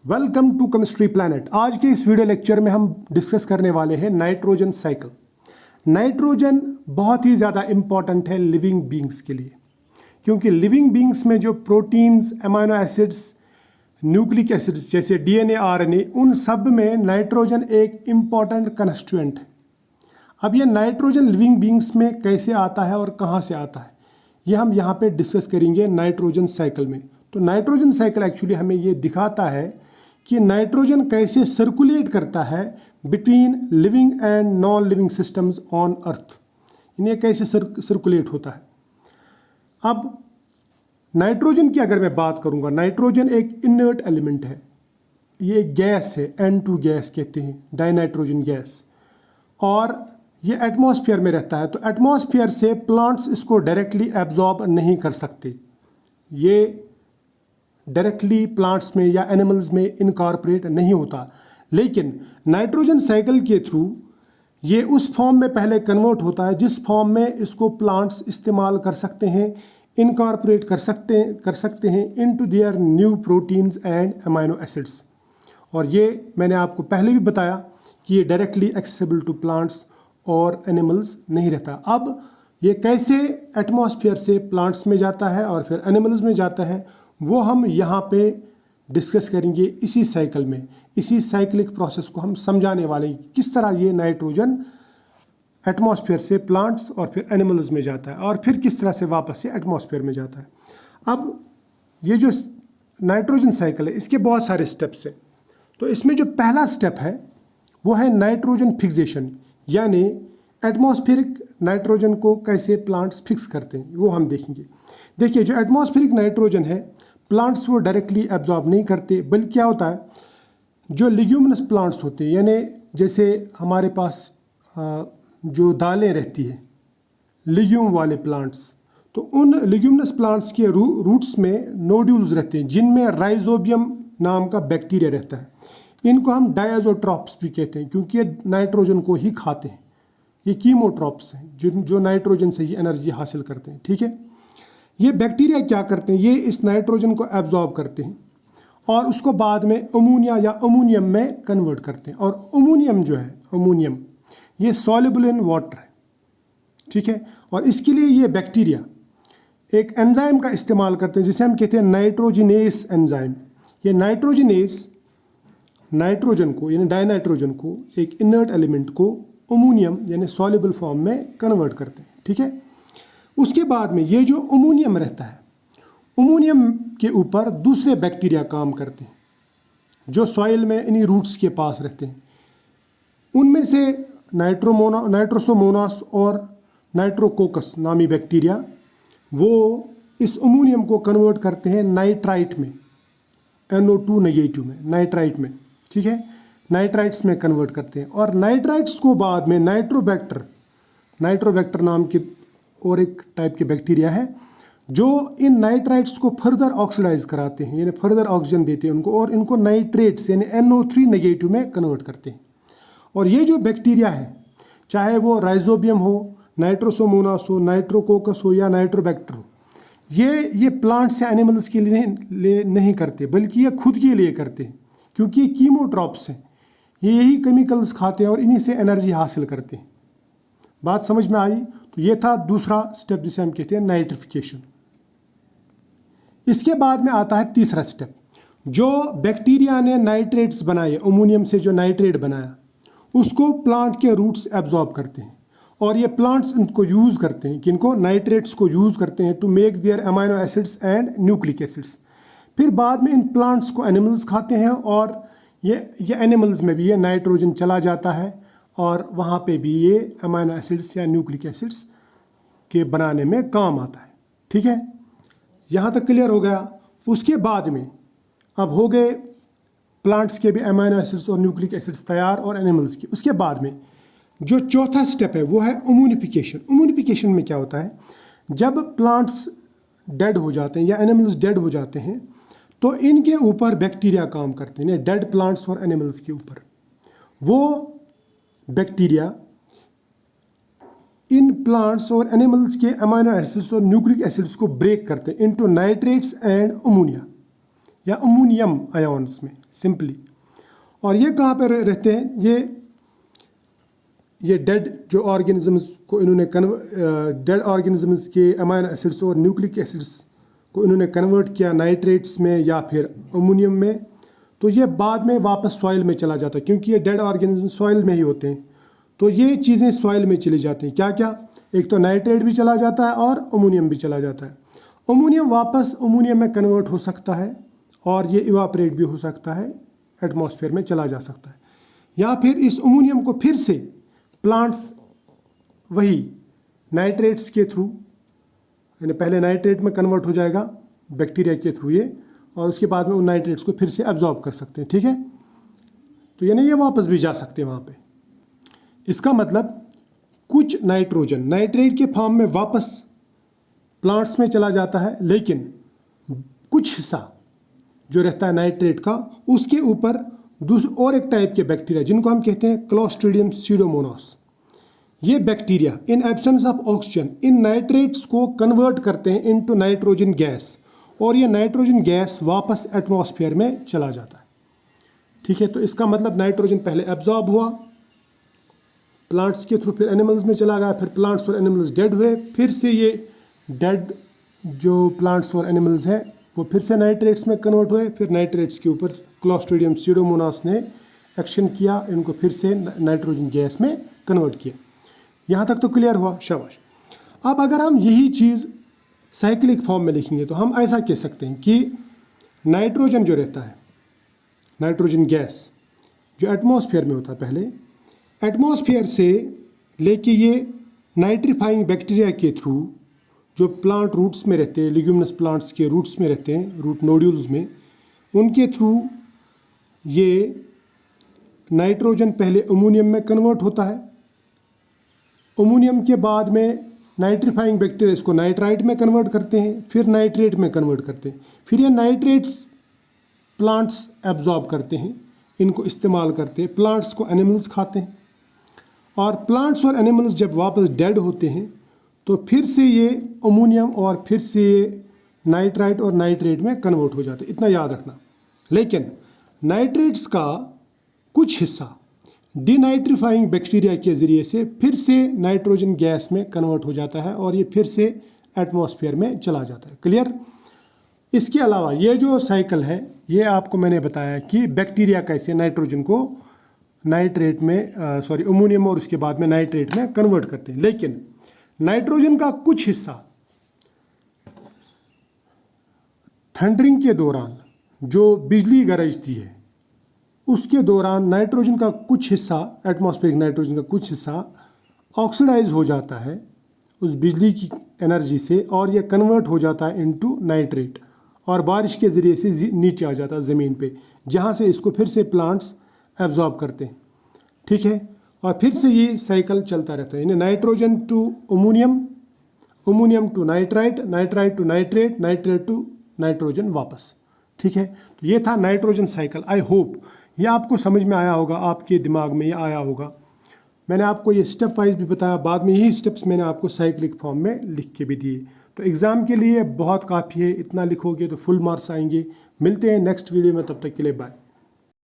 Welcome to chemistry planet. आज के इस वीडियो लेक्चर में हम डिस्कस करने वाले हैं नाइट्रोजन साइकिल। नाइट्रोजन बहुत ही ज़्यादा इम्पॉर्टेंट है लिविंग बींग्स के लिए, क्योंकि लिविंग बींग्स में जो proteins, amino acids, nucleic acids जैसे डीएनए, आरएनए, उन सब में नाइट्रोजन एक इम्पॉर्टेंट कंस्टिट्यूएंट है। अब ये नाइट्रोजन लिविंग बींग्स में कैसे आता है और कहाँ से आता है, ये हम यहाँ पे डिस्कस करेंगे नाइट्रोजन साइकिल में। तो नाइट्रोजन साइकिल एक्चुअली हमें ये दिखाता है कि नाइट्रोजन कैसे सर्कुलेट करता है between living and non living systems on earth, इन्हें कैसे सर्कुलेट होता है। अब नाइट्रोजन की अगर मैं बात करूंगा, नाइट्रोजन एक इनर्ट एलिमेंट है, ये एक गैस है, N2 गैस कहते हैं, डाइनाइट्रोजन गैस, और ये एटमॉस्फेयर में रहता है। तो एटमॉस्फेयर से प्लांट्स इसको डायरेक्टली एब्जॉर्ब नहीं कर सकते, ये डायरेक्टली प्लांट्स में या एनिमल्स में इनकॉर्पोरेट नहीं होता। लेकिन नाइट्रोजन साइकिल के थ्रू ये उस फॉर्म में पहले कन्वर्ट होता है जिस फॉर्म में इसको प्लांट्स इस्तेमाल कर सकते हैं, इनकॉर्पोरेट कर सकते हैं into their new proteins and amino acids. और ये मैंने आपको पहले भी बताया कि ये डायरेक्टली एक्सेसिबल टू प्लांट्स और एनिमल्स नहीं रहता। अब ये कैसे एटमॉस्फेयर से प्लांट्स में जाता है और फिर एनिमल्स में जाता है, वो हम यहाँ पे डिस्कस करेंगे इसी साइकिल में। इसी साइक्लिक प्रोसेस को हम समझाने वाले हैं किस तरह ये नाइट्रोजन एटमॉस्फेयर से प्लांट्स और फिर एनिमल्स में जाता है और फिर किस तरह से वापस से एटमॉस्फेयर में जाता है। अब ये जो नाइट्रोजन साइकिल है, इसके बहुत सारे स्टेप्स हैं। तो इसमें जो पहला स्टेप है वो है नाइट्रोजन फिक्सेशन, यानी एटमॉस्फेरिक नाइट्रोजन को कैसे प्लांट्स फिक्स करते हैं वो हम देखेंगे। देखिए, जो एटमॉस्फेरिक नाइट्रोजन है प्लांट्स वो डायरेक्टली एब्जॉर्ब नहीं करते, बल्कि क्या होता है, जो लिग्यूमिनस प्लांट्स होते हैं, यानी जैसे हमारे पास जो दालें रहती है, लिग्यूम वाले प्लांट्स, तो उन लिग्यूमिनस प्लांट्स के रूट्स में नोड्यूल्स रहते हैं जिनमें राइजोबियम नाम का बैक्टीरिया रहता है। इनको हम डायज़ोट्रॉप्स भी कहते हैं क्योंकि ये नाइट्रोजन को ही खाते हैं। ये कीमोट्रॉप्स हैं जो नाइट्रोजन से ही एनर्जी हासिल करते हैं। ठीक है, ये बैक्टीरिया क्या करते हैं, ये इस नाइट्रोजन को एब्जॉर्ब करते हैं और उसको बाद में अमोनिया या अमोनियम में कन्वर्ट करते हैं। और अमोनियम जो है, अमोनियम ये सॉल्युबल इन वाटर है। ठीक है, और इसके लिए ये बैक्टीरिया एक एंजाइम का इस्तेमाल करते हैं जिसे हम कहते हैं नाइट्रोजिनेस एंजाइम। ये नाइट्रोजिनेस नाइट्रोजन को यानी डाइनाइट्रोजन को, एक इनर्ट एलिमेंट को अमोनियम यानी सॉल्युबल फॉर्म में कन्वर्ट करते हैं। ठीक है, उसके बाद में ये जो अमोनियम रहता है, अमोनियम के ऊपर दूसरे बैक्टीरिया काम करते हैं जो सॉइल में इन्हीं रूट्स के पास रहते हैं। उनमें से नाइट्रोसोमोनास और नाइट्रोकोकस नामी बैक्टीरिया वो इस अमोनियम को कन्वर्ट करते हैं नाइट्राइट में, NO2 नेगेटिव में, नाइट्राइट में। ठीक है, नाइट्राइट्स में कन्वर्ट करते हैं और नाइट्राइट्स को बाद में नाइट्रोबैक्टर नाम के और एक टाइप के बैक्टीरिया है जो इन नाइट्राइट्स को फर्दर ऑक्सीडाइज कराते हैं, यानी फर्दर ऑक्सीजन देते हैं उनको और इनको नाइट्रेट्स यानी NO3 नेगेटिव में कन्वर्ट करते हैं। और ये जो बैक्टीरिया है, चाहे वो राइजोबियम हो, नाइट्रोसोमोनास हो, नाइट्रोकोकस हो या नाइट्रोबैक्टर हो, ये प्लांट्स या एनिमल्स के लिए नहीं करते, बल्कि ये खुद के लिए करते हैं क्योंकि ये कीमोट्रॉप्स हैं। ये यही केमिकल्स खाते हैं और इन्हीं से एनर्जी हासिल करते हैं। बात समझ में आई? तो ये था दूसरा स्टेप जिसे हम कहते हैं नाइट्रिफिकेशन। इसके बाद में आता है तीसरा स्टेप। जो बैक्टीरिया ने नाइट्रेट्स बनाए, अमोनियम से जो नाइट्रेट बनाया, उसको प्लांट के रूट्स एब्जॉर्ब करते हैं और ये प्लांट्स इनको यूज़ करते हैं, किनको, नाइट्रेट्स को यूज़ करते हैं to make their amino acids and nucleic acids. फिर बाद में इन प्लांट्स को एनिमल्स खाते हैं और ये एनिमल्स में भी ये नाइट्रोजन चला जाता है और वहाँ पे भी ये अमीनो एसिड्स या न्यूक्लिक एसिड्स के बनाने में काम आता है। ठीक है, यहाँ तक क्लियर हो गया। उसके बाद में अब हो गए प्लांट्स के भी अमीनो एसिड्स और न्यूक्लिक एसिड्स तैयार और एनिमल्स की। उसके बाद में जो चौथा स्टेप है वो है इम्यूनिफिकेशन। इम्यूनिफिकेशन में क्या होता है, जब प्लांट्स डेड हो जाते हैं या एनिमल्स डेड हो जाते हैं तो इनके ऊपर बैक्टीरिया काम करते हैं, डेड प्लांट्स और एनिमल्स के ऊपर। वो बैक्टीरिया इन प्लांट्स और एनिमल्स के अमीनो एसिड्स और न्यूक्लिक एसिड्स को ब्रेक करते हैं इनटू नाइट्रेट्स एंड अमोनिया। या अमोनियम आयन्स में सिंपली। और ये कहाँ पर रहते हैं, ये डेड जो ऑर्गेनिजम्स को इन्होंने डेड ऑर्गेनिजम्स के अमाइनो एसिड्स और न्यूक्लिक एसिड्स को इन्होंने कन्वर्ट किया नाइट्रेट्स में या फिर अमोनियम में, तो ये बाद में वापस सॉइल में चला जाता है, क्योंकि ये डेड ऑर्गेनिज्म सॉइल में ही होते हैं। तो ये चीज़ें सॉइल में चली जाती हैं। क्या क्या, एक तो नाइट्रेट भी चला जाता है और अमोनियम भी चला जाता है। अमोनियम वापस अमोनियम में कन्वर्ट हो सकता है और ये इवापरेट भी हो सकता है, एटमॉस्फेयर में चला जा सकता है। या फिर इस अमोनियम को फिर से प्लांट्स वही नाइट्रेट्स के थ्रू, यानी पहले नाइट्रेट में कन्वर्ट हो जाएगा बैक्टीरिया के थ्रू ये, और उसके बाद में उन नाइट्रेट्स को फिर से एब्जॉर्ब कर सकते हैं। ठीक है, तो यानी ये वापस भी जा सकते हैं वहाँ पे। इसका मतलब कुछ नाइट्रोजन नाइट्रेट के फॉर्म में वापस प्लांट्स में चला जाता है, लेकिन कुछ हिस्सा जो रहता है नाइट्रेट का, उसके ऊपर और एक टाइप के बैक्टीरिया जिनको हम कहते हैं क्लोस्ट्रीडियम स्यूडोमोनास, ये bacteria in absence of oxygen in nitrates को कन्वर्ट करते हैं इनटू नाइट्रोजन गैस, और ये नाइट्रोजन गैस वापस एटमॉस्फेयर में चला जाता है। ठीक है, तो इसका मतलब नाइट्रोजन पहले एब्जॉर्ब हुआ प्लांट्स के थ्रू, फिर एनिमल्स में चला गया, फिर प्लांट्स और एनिमल्स डेड हुए, फिर से ये डेड जो प्लांट्स और एनिमल्स हैं वो फिर से नाइट्रेट्स में कन्वर्ट हुए, फिर नाइट्रेट्स के ऊपर क्लोस्ट्रीडियम स्यूडोमोनास ने एक्शन किया, इनको फिर से नाइट्रोजन गैस में कन्वर्ट किया। यहाँ तक तो क्लियर हुआ, शाबाश। अब अगर हम यही चीज़ साइक्लिक फॉर्म में लिखेंगे तो हम ऐसा कह सकते हैं कि नाइट्रोजन जो रहता है, नाइट्रोजन गैस जो एटमॉस्फेयर में होता है, पहले एटमॉस्फेयर से लेके ये नाइट्रीफाइंग बैक्टीरिया के थ्रू जो प्लांट रूट्स में रहते हैं, लिग्यूमिनस प्लांट्स के रूट्स में रहते हैं, रूट नोड्यूल्स में, उनके थ्रू ये नाइट्रोजन पहले अमोनियम में कन्वर्ट होता है। अमोनियम के बाद में नाइट्रीफाइंग बैक्टीरिया इसको नाइट्राइट में कन्वर्ट करते हैं, फिर नाइट्रेट में कन्वर्ट करते हैं, फिर ये नाइट्रेट्स प्लांट्स एब्जॉर्ब करते हैं, इनको इस्तेमाल करते हैं, प्लांट्स को एनिमल्स खाते हैं, और प्लांट्स और एनिमल्स जब वापस डेड होते हैं तो फिर से ये अमोनियम और फिर से ये नाइट्राइट और नाइट्रेट में कन्वर्ट हो जाते हैं। इतना याद रखना। लेकिन नाइट्रेट्स का कुछ हिस्सा डीनाइट्रीफाइंग बैक्टीरिया के ज़रिए से फिर से नाइट्रोजन गैस में कन्वर्ट हो जाता है और ये फिर से एटमॉस्फेयर में चला जाता है। क्लियर? इसके अलावा ये जो साइकिल है, ये आपको मैंने बताया कि बैक्टीरिया कैसे नाइट्रोजन को नाइट्रेट में अमोनियम और उसके बाद में नाइट्रेट में कन्वर्ट करते हैं। लेकिन नाइट्रोजन का कुछ हिस्सा थंडरिंग के दौरान जो बिजली गरजती है उसके दौरान नाइट्रोजन का कुछ हिस्सा, एटमॉस्फेरिक नाइट्रोजन का कुछ हिस्सा ऑक्सीडाइज हो जाता है उस बिजली की एनर्जी से, और ये कन्वर्ट हो जाता है इनटू नाइट्रेट और बारिश के ज़रिए से नीचे आ जाता है ज़मीन पे, जहाँ से इसको फिर से प्लांट्स एब्जॉर्ब करते हैं। ठीक है, और फिर से ये साइकिल चलता रहता है, यानी nitrogen to ammonium, ammonium to nitrite, nitrite to nitrate, nitrate to nitrogen वापस। ठीक है, तो ये था नाइट्रोजन साइकिल। आई होप ये आपको समझ में आया होगा, आपके दिमाग में ये आया होगा। मैंने आपको ये स्टेप वाइज भी बताया, बाद में यही स्टेप्स मैंने आपको साइक्लिक फॉर्म में लिख के भी दिए। तो एग्ज़ाम के लिए बहुत काफ़ी है, इतना लिखोगे तो फुल मार्क्स आएंगे। मिलते हैं नेक्स्ट वीडियो में, तब तक के लिए बाय।